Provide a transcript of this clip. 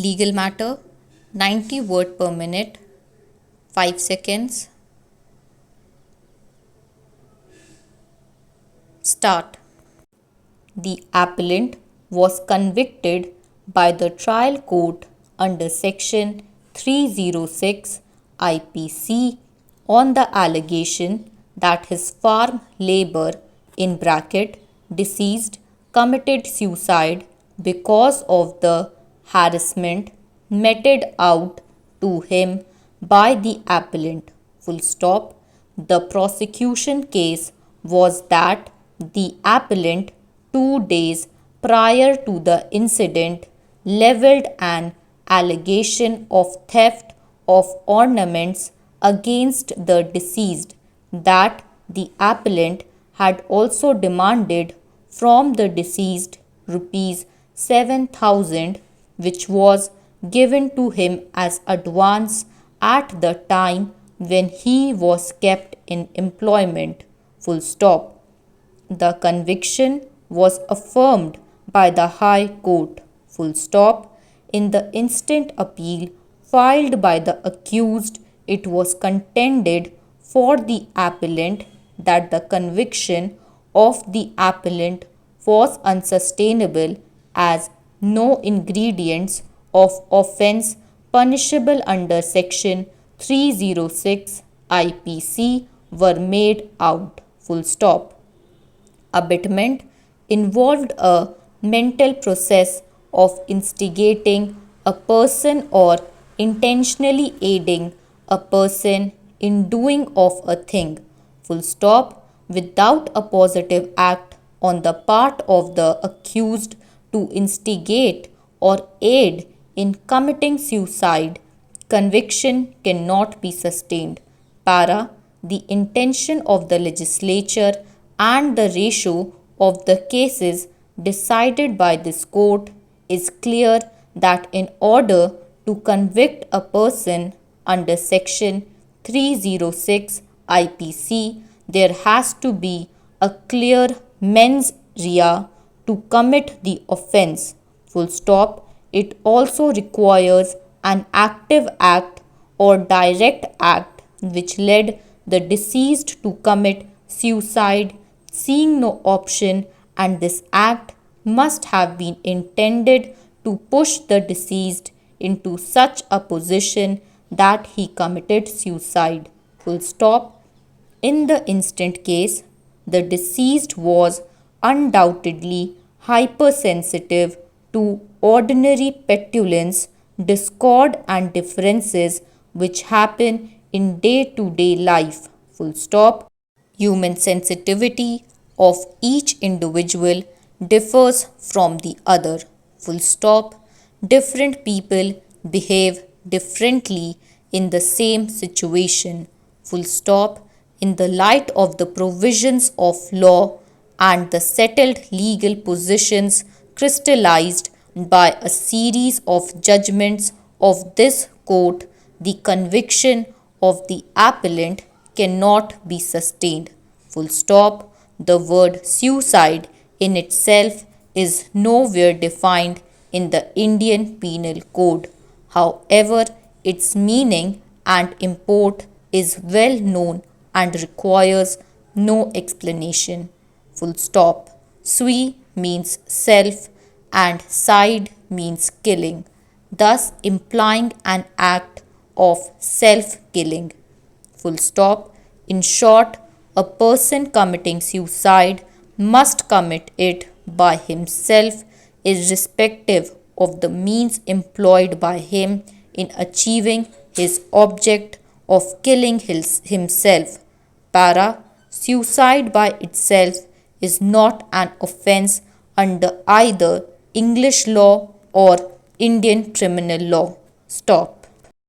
Legal matter 90 word per minute, 5 seconds. Start. The appellant was convicted by the trial court under section 306 IPC on the allegation that his farm labor in bracket deceased committed suicide because of the harassment meted out to him by the appellant. Full stop. The prosecution case was that the appellant 2 days prior to the incident leveled an allegation of theft of ornaments against the deceased that the appellant had also demanded from the deceased rupees 7,000, which was given to him as advance at the time when he was kept in employment. Full stop. The conviction was affirmed by the High Court. Full stop. In the instant appeal filed by the accused, it was contended for the appellant that the conviction of the appellant was unsustainable as no ingredients of offence punishable under section 306 IPC were made out. Full stop. Abetment involved a mental process of instigating a person or intentionally aiding a person in doing of a thing. Full stop. Without a positive act on the part of the accused to instigate or aid in committing suicide, conviction cannot be sustained. Para. The intention of the legislature and the ratio of the cases decided by this court is clear that in order to convict a person under section 306 IPC, there has to be a clear mens rea to commit the offence. Full stop. It also requires an active act or direct act which led the deceased to commit suicide, seeing no option, and this act must have been intended to push the deceased into such a position that he committed suicide. Full stop. In the instant case, the deceased was undoubtedly hypersensitive to ordinary petulance, discord, and differences which happen in day to day life. Full stop. Human sensitivity of each individual differs from the other. Full stop. Different people behave differently in the same situation. Full stop. In the light of the provisions of law and the settled legal positions crystallized by a series of judgments of this court, the conviction of the appellant cannot be sustained. Full stop. The word suicide in itself is nowhere defined in the Indian Penal Code. However, its meaning and import is well known and requires no explanation. Full stop. Sui means self and side means killing, thus implying an act of self-killing. Full stop. In short, a person committing suicide must commit it by himself irrespective of the means employed by him in achieving his object of killing himself. Para. Suicide by itself is not an offence under either English law or Indian criminal law. Stop.